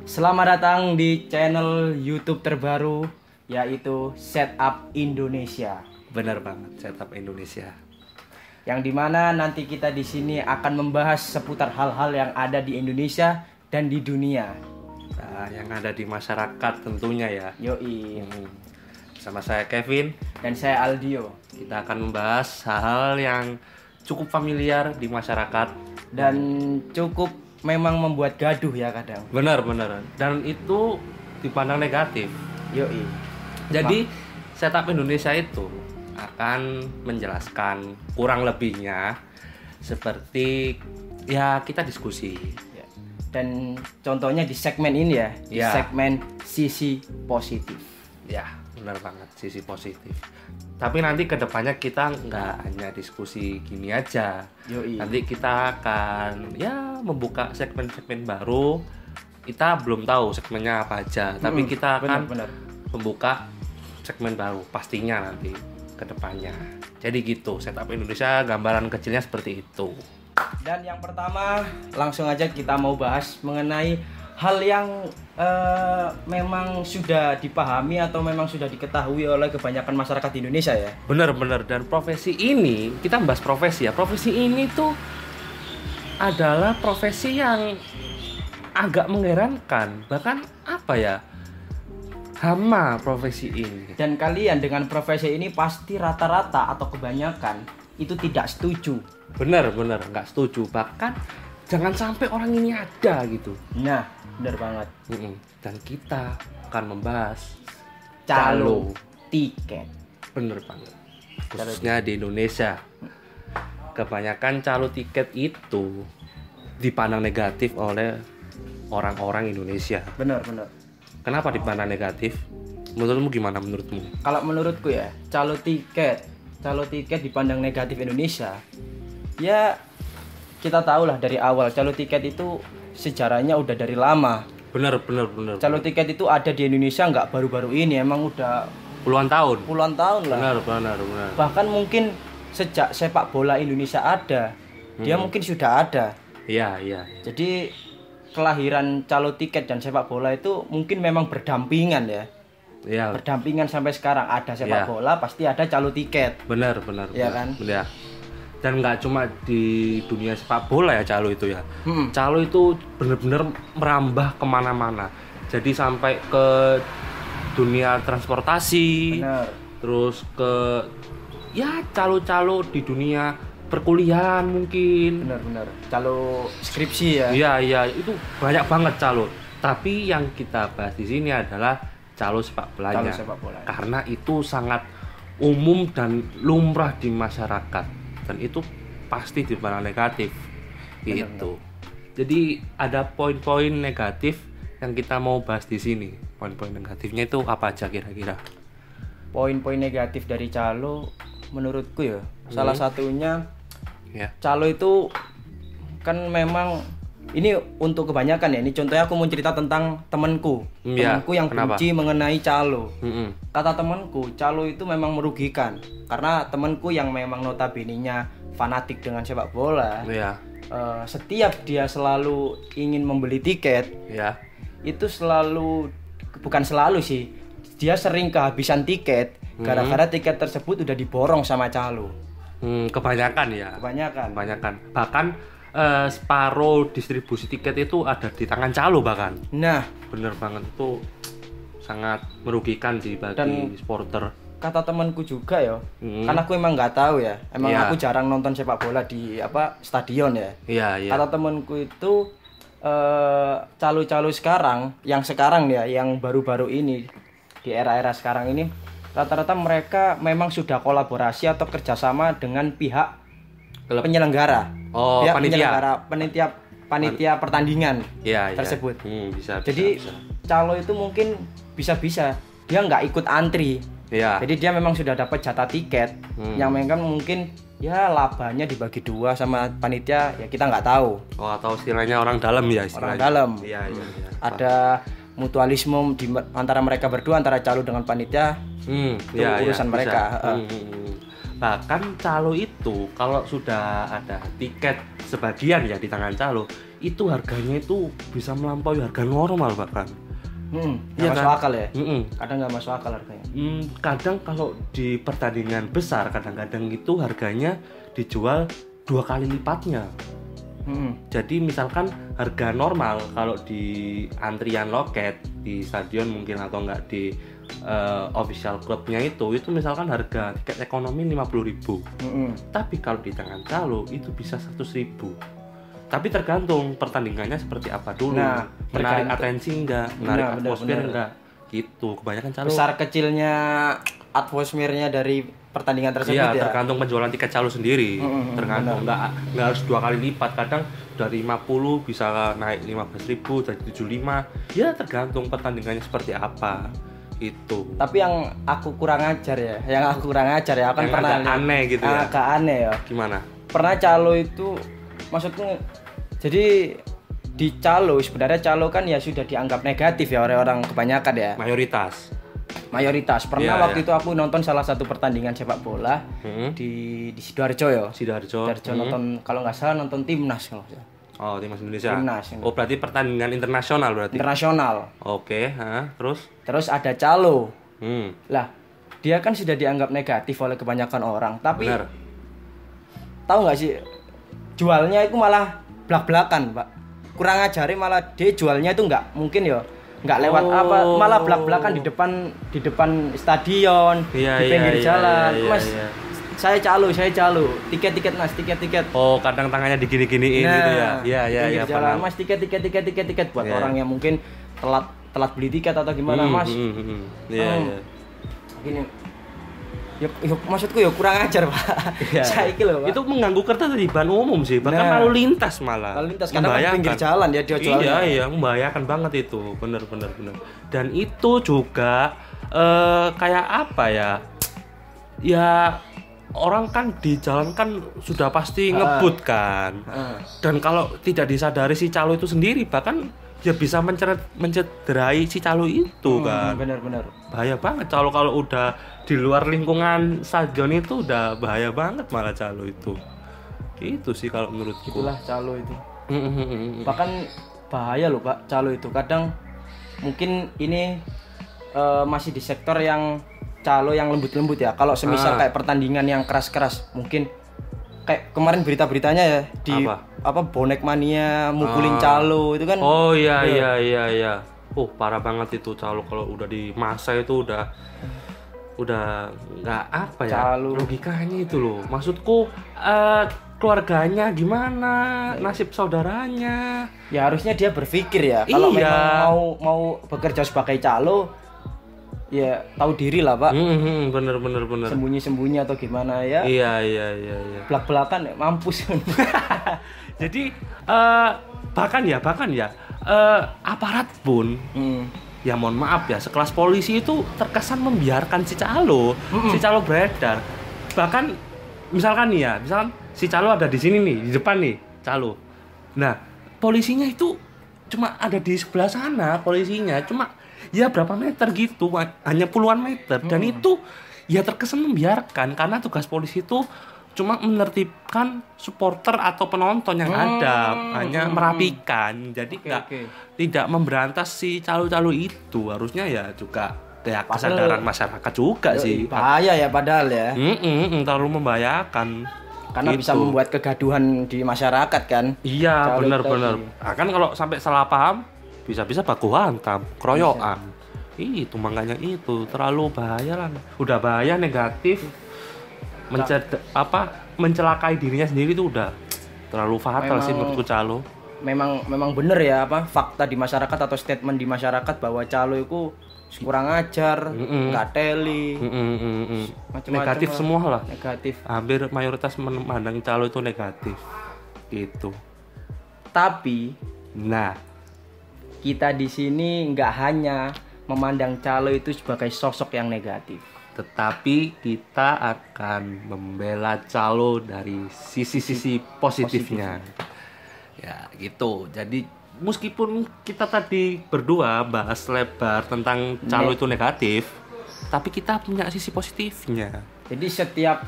Selamat datang di channel YouTube terbaru, yaitu Setup Indonesia. Benar banget, Setup Indonesia. Yang dimana nanti kita di sini akan membahas seputar hal-hal yang ada di Indonesia dan di dunia. Nah, yang ada di masyarakat tentunya ya. Yoi. Sama saya Kevin. Dan saya Aldio. Kita akan membahas hal-hal yang cukup familiar di masyarakat. Dan cukup memang membuat gaduh ya kadang. Benar. Dan itu dipandang negatif. Yoi. Jadi Setup Indonesia itu akan menjelaskan kurang lebihnya seperti ya kita diskusi. Ya. Dan contohnya di segmen ini ya, di segmen sisi positif. Ya, benar banget, sisi positif. Tapi nanti kedepannya kita nggak hanya diskusi gini aja. Yoi. Nanti kita akan ya membuka segmen-segmen baru. Kita belum tahu segmennya apa aja, tapi kita akan membuka segmen baru pastinya nanti kedepannya. Jadi gitu, Setup Indonesia gambaran kecilnya seperti itu. Dan yang pertama langsung aja kita mau bahas mengenai hal yang memang sudah dipahami atau memang sudah diketahui oleh kebanyakan masyarakat di Indonesia ya. Bener, dan profesi ini, kita bahas profesi ya. Profesi ini tuh adalah profesi yang agak mengherankan, bahkan apa ya, hama profesi ini. Dan kalian dengan profesi ini pasti rata-rata atau kebanyakan itu tidak setuju. Bener, nggak setuju. Bahkan jangan sampai orang ini ada gitu. Nah, benar banget. Dan kita akan membahas calo tiket. Bener banget. Khususnya di Indonesia. Kebanyakan calo tiket itu dipandang negatif oleh orang-orang Indonesia. Bener. Kenapa dipandang negatif? Menurutmu gimana menurutmu? Kalau menurutku ya, calo tiket dipandang negatif Indonesia. Ya kita tahu lah dari awal calo tiket itu sejarahnya udah dari lama. Bener. Calo tiket itu ada di Indonesia nggak baru-baru ini, emang udah puluhan tahun lah. Bener. Bahkan mungkin sejak sepak bola Indonesia ada, dia mungkin sudah ada. Iya. Jadi kelahiran calo tiket dan sepak bola itu mungkin memang berdampingan ya. Iya. Berdampingan sampai sekarang, ada sepak bola pasti ada calo tiket. Bener. Iya kan? Ya. Dan nggak cuma di dunia sepak bola ya calo itu ya. Calo itu bener-bener merambah kemana-mana. Jadi sampai ke dunia transportasi. Bener. Terus ke ya calo-calo di dunia perkuliahan mungkin. Bener. Calo skripsi ya. Iya, itu banyak banget calo. Tapi yang kita bahas di sini adalah calo sepak bolanya. Calo sepak bola. Karena itu sangat umum dan lumrah di masyarakat. Dan itu pasti dipandang negatif gitu. Jadi ada poin-poin negatif yang kita mau bahas di sini. Poin-poin negatifnya itu apa aja kira-kira? Poin-poin negatif dari calo menurutku ya, salah satunya calo itu kan memang ini untuk kebanyakan ya. Ini contohnya aku mau cerita tentang temanku yang benci mengenai calo. Kata temanku, calo itu memang merugikan karena temanku yang memang notabene-nya fanatik dengan sepak bola. Setiap dia selalu ingin membeli tiket, itu bukan selalu sih, dia sering kehabisan tiket gara-gara tiket tersebut udah diborong sama calo. Kebanyakan ya. Kebanyakan. Bahkan separuh distribusi tiket itu ada di tangan calo bahkan. Nah, bener banget, itu sangat merugikan sih bagi supporter. Kata temanku juga ya, karena aku emang nggak tahu ya, aku jarang nonton sepak bola di stadion ya. Iya. Kata temanku itu calo-calo sekarang yang baru-baru ini di era-era sekarang ini, rata-rata mereka memang sudah kolaborasi atau kerjasama dengan pihak penyelenggara. Panitia pertandingan tersebut. Bisa. Jadi calo itu mungkin bisa-bisa dia nggak ikut antri. Jadi dia memang sudah dapat jatah tiket yang mungkin ya labanya dibagi dua sama panitia, ya kita nggak tahu. Atau istilahnya orang dalam ya istilahnya. Orang dalam. Iya. Ada mutualisme di antara mereka berdua, antara calo dengan panitia. Itu urusan mereka. Bahkan calo itu kalau sudah ada tiket sebagian ya di tangan calo, itu harganya itu bisa melampaui harga normal bahkan. Nggak masuk akal ya. Kadang nggak masuk akal harganya. Kadang kalau di pertandingan besar kadang-kadang itu harganya dijual 2 kali lipatnya. Jadi misalkan harga normal kalau di antrian loket di stadion mungkin atau enggak di official clubnya itu misalkan harga tiket ekonomi 50.000. Tapi kalau di tangan calo itu bisa 100.000. Tapi tergantung pertandingannya seperti apa dulu. Menarik atensi enggak, menarik atmosfer enggak. Gitu. Kebanyakan calo. Besar kecilnya atmosfernya dari pertandingan tersebut ya. Tergantung penjualan tiket calo sendiri. Tergantung enggak harus 2 kali lipat. Kadang dari 50 bisa naik 15.000 jadi 75. Ya tergantung pertandingannya seperti apa. Itu. Tapi yang aku kurang ajar ya, aku kan pernah agak aneh gitu ya. Agak aneh ya. Gimana? Pernah calo itu maksudnya jadi di calo sebenarnya calo kan ya sudah dianggap negatif ya oleh orang kebanyakan ya. Mayoritas. Pernah waktu itu aku nonton salah satu pertandingan sepak bola di Sidoarjo ya. Sidoarjo nonton kalau nggak salah nonton Timnas kalau nggak salah. Oh, Timnas Indonesia. Oh, berarti pertandingan internasional berarti. Internasional. Oke, Terus ada calo. Lah, dia kan sudah dianggap negatif oleh kebanyakan orang, tapi benar. Tahu nggak sih jualnya itu malah blak-blakan, Pak. Kurang ajari malah dia jualnya itu nggak lewat malah blak-blakan di depan stadion, di pinggir jalan. Mas, saya calo, tiket Mas, tiket. Oh, kadang tangannya digini-giniin gitu ya. Iya, jalan, Mas, tiket buat orang yang mungkin telat beli tiket atau gimana, Mas. Iya. Gini. Yuk, maksudku ya kurang ajar, Pak. Saiki lho, Pak. Itu mengganggu ketertiban umum sih, bahkan lalu lintas malah. Lalu lintas karena kan pinggir jalan dia jual. Iya, membahayakan banget itu. Bener. Dan itu juga kayak apa ya? Ya orang kan di jalan kan sudah pasti ngebut kan. Dan kalau tidak disadari si calo itu sendiri bahkan ya bisa mencederai si calo itu kan. Benar. Bahaya banget kalau udah di luar lingkungan stadion itu udah bahaya banget malah calo itu. Itu sih kalau menurutku. Itulah calo itu. Bahkan bahaya loh, Pak, calo itu. Kadang mungkin ini masih di sektor yang calo yang lembut-lembut ya. Kalau semisal kayak pertandingan yang keras-keras, mungkin kayak kemarin berita-beritanya ya di bonek mania mukulin calo itu kan. Oh iya. Parah banget itu calo kalau udah di masa itu udah nggak apa ya calo. Logikanya itu loh. Maksudku keluarganya gimana, nasib saudaranya. Ya harusnya dia berpikir ya kalau memang mau bekerja sebagai calo ya tahu diri lah, Pak. Bener. Sembunyi atau gimana ya? Iya. Belak-belakan ya, mampus. Jadi bahkan ya aparat pun ya mohon maaf ya sekelas polisi itu terkesan membiarkan si calo beredar. Bahkan misalkan si calo ada di sini nih, di depan nih calo. Nah, polisinya itu cuma ada di sebelah sana, cuma ya berapa meter gitu, hanya puluhan meter. Dan itu ya terkesan membiarkan karena tugas polisi itu cuma menertibkan supporter atau penonton yang ada, hanya merapikan. Jadi tidak memberantas si calo-calo itu. Harusnya ya juga ya kesadaran masyarakat juga sih. Bahaya ya padahal ya. Terlalu membahayakan. Karena bisa membuat kegaduhan di masyarakat kan. Iya, benar. Kan kalau sampai salah paham bisa baku hantam, keroyokan. Itu makanya itu terlalu bahaya lah. Udah bahaya negatif. Mencelakai dirinya sendiri itu udah terlalu fatal sih menurutku calo. Memang bener ya fakta di masyarakat atau statement di masyarakat bahwa calo itu kurang ajar, nggak teli, negatif semua lah. Negatif. Hampir mayoritas memandang calo itu negatif. Gitu. Tapi, kita di sini nggak hanya memandang calo itu sebagai sosok yang negatif, tetapi kita akan membela calo dari sisi-sisi positifnya. Ya gitu. Jadi meskipun kita tadi berdua bahas lebar tentang calo itu negatif, tapi kita punya sisi positifnya. Jadi setiap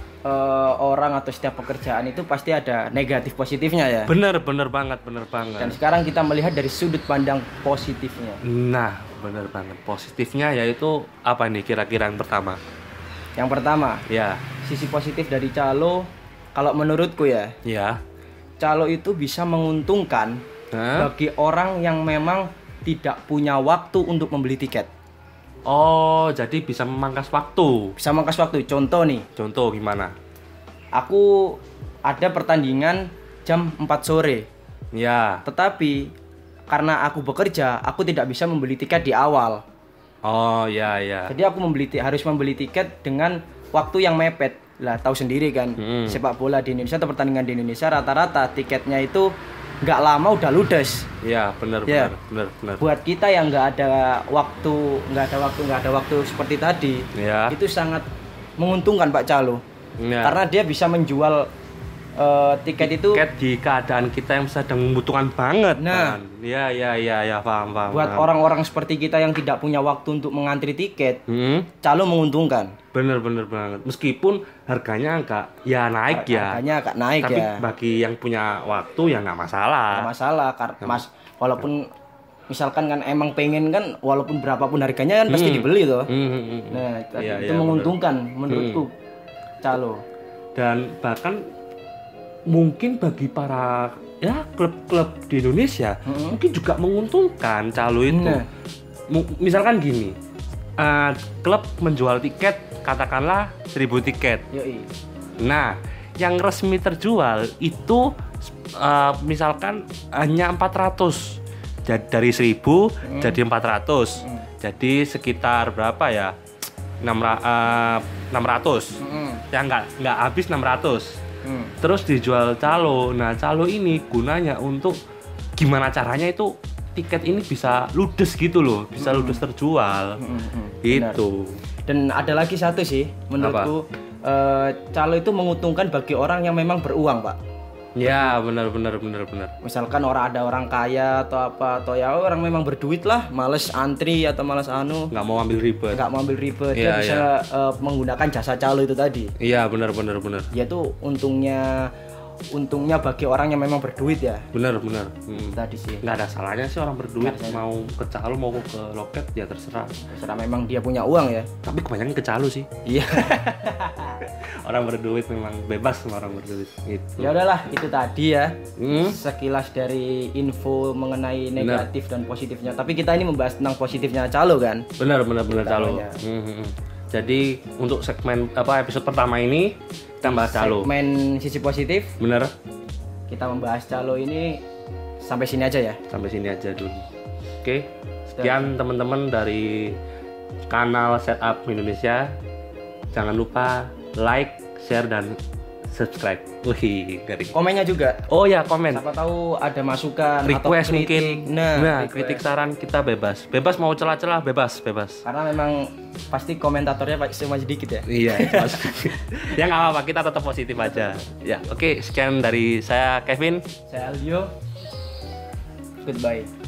orang atau setiap pekerjaan itu pasti ada negatif positifnya ya. Bener banget. Dan sekarang kita melihat dari sudut pandang positifnya. Nah, bener banget. Positifnya yaitu apa nih kira-kira yang pertama? Yang pertama, ya, sisi positif dari calo, kalau menurutku ya, calo itu bisa menguntungkan bagi orang yang memang tidak punya waktu untuk membeli tiket. Oh, jadi bisa memangkas waktu. Bisa memangkas waktu. Contoh nih. Contoh gimana? Aku ada pertandingan jam 4 sore. Ya. Tetapi karena aku bekerja, aku tidak bisa membeli tiket di awal. Oh, ya. Jadi aku harus membeli tiket dengan waktu yang mepet. Lah, tahu sendiri kan, sepak bola di Indonesia atau pertandingan di Indonesia rata-rata tiketnya itu nggak lama udah ludes. Iya, benar. Buat kita yang nggak ada waktu seperti tadi, itu sangat menguntungkan Pak Calo. Karena dia bisa menjual tiket di keadaan kita yang sedang membutuhkan banget. Nah, ya, paham. Buat orang-orang seperti kita yang tidak punya waktu untuk mengantri tiket, Calo menguntungkan. Bener banget. Meskipun harganya agak naik ya. Harganya agak naik. Tapi bagi yang punya waktu ya nggak masalah. Nggak masalah, Mas. Walaupun misalkan kan emang pengen kan, walaupun berapapun harganya kan pasti dibeli toh. Nah, itu menguntungkan menurutku Calo. Dan bahkan mungkin bagi para klub-klub di Indonesia mungkin juga menguntungkan Calo itu. Misalkan gini, klub menjual tiket katakanlah 1.000 tiket. Yoi. Nah, yang resmi terjual itu misalkan hanya 400. Jadi dari 1.000 jadi 400. Jadi sekitar berapa ya? 600. Ya nggak habis 600. Terus dijual Calo. Nah, Calo ini gunanya untuk gimana caranya itu tiket ini bisa ludes gitu loh, bisa ludes terjual. Gitu. Dan ada lagi satu sih menurutku, Calo itu menguntungkan bagi orang yang memang beruang, Pak. Ya, benar. Misalkan ada orang kaya atau ya orang memang berduit lah, males antri atau males nggak mau ambil ribet, dia bisa menggunakan jasa Calo itu tadi. Iya, benar. Ya itu untungnya bagi orang yang memang berduit ya. Benar. Tadi sih. Nggak ada salahnya sih orang berduit mau ke Calo mau ke loket ya terserah. Memang dia punya uang ya. Tapi kebanyakan ke Calo sih. Iya. Orang berduit memang bebas sama orang berduit. Gitu. Ya udahlah, itu tadi ya. Sekilas dari info mengenai negatif dan positifnya. Tapi kita ini membahas tentang positifnya Calo kan. Benar Calo. Jadi untuk segmen episode pertama ini kita bahas Calo. Segmen sisi positif. Bener. Kita membahas Calo ini sampai sini aja ya. Sampai sini aja dulu. Oke. Sekian teman-teman dari kanal Setup Indonesia. Jangan lupa like, share dan subscribe. Garing. Komennya juga. Oh ya, komen. Siapa tahu ada masukan request atau mungkin. Nah, kritik saran kita bebas. Bebas mau celah-celah bebas. Karena memang pasti komentatornya cuma sedikit ya. Iya, ya nggak apa-apa, kita tetap positif aja. Ya, oke, sekian dari saya Kevin. Saya Aldio. Goodbye.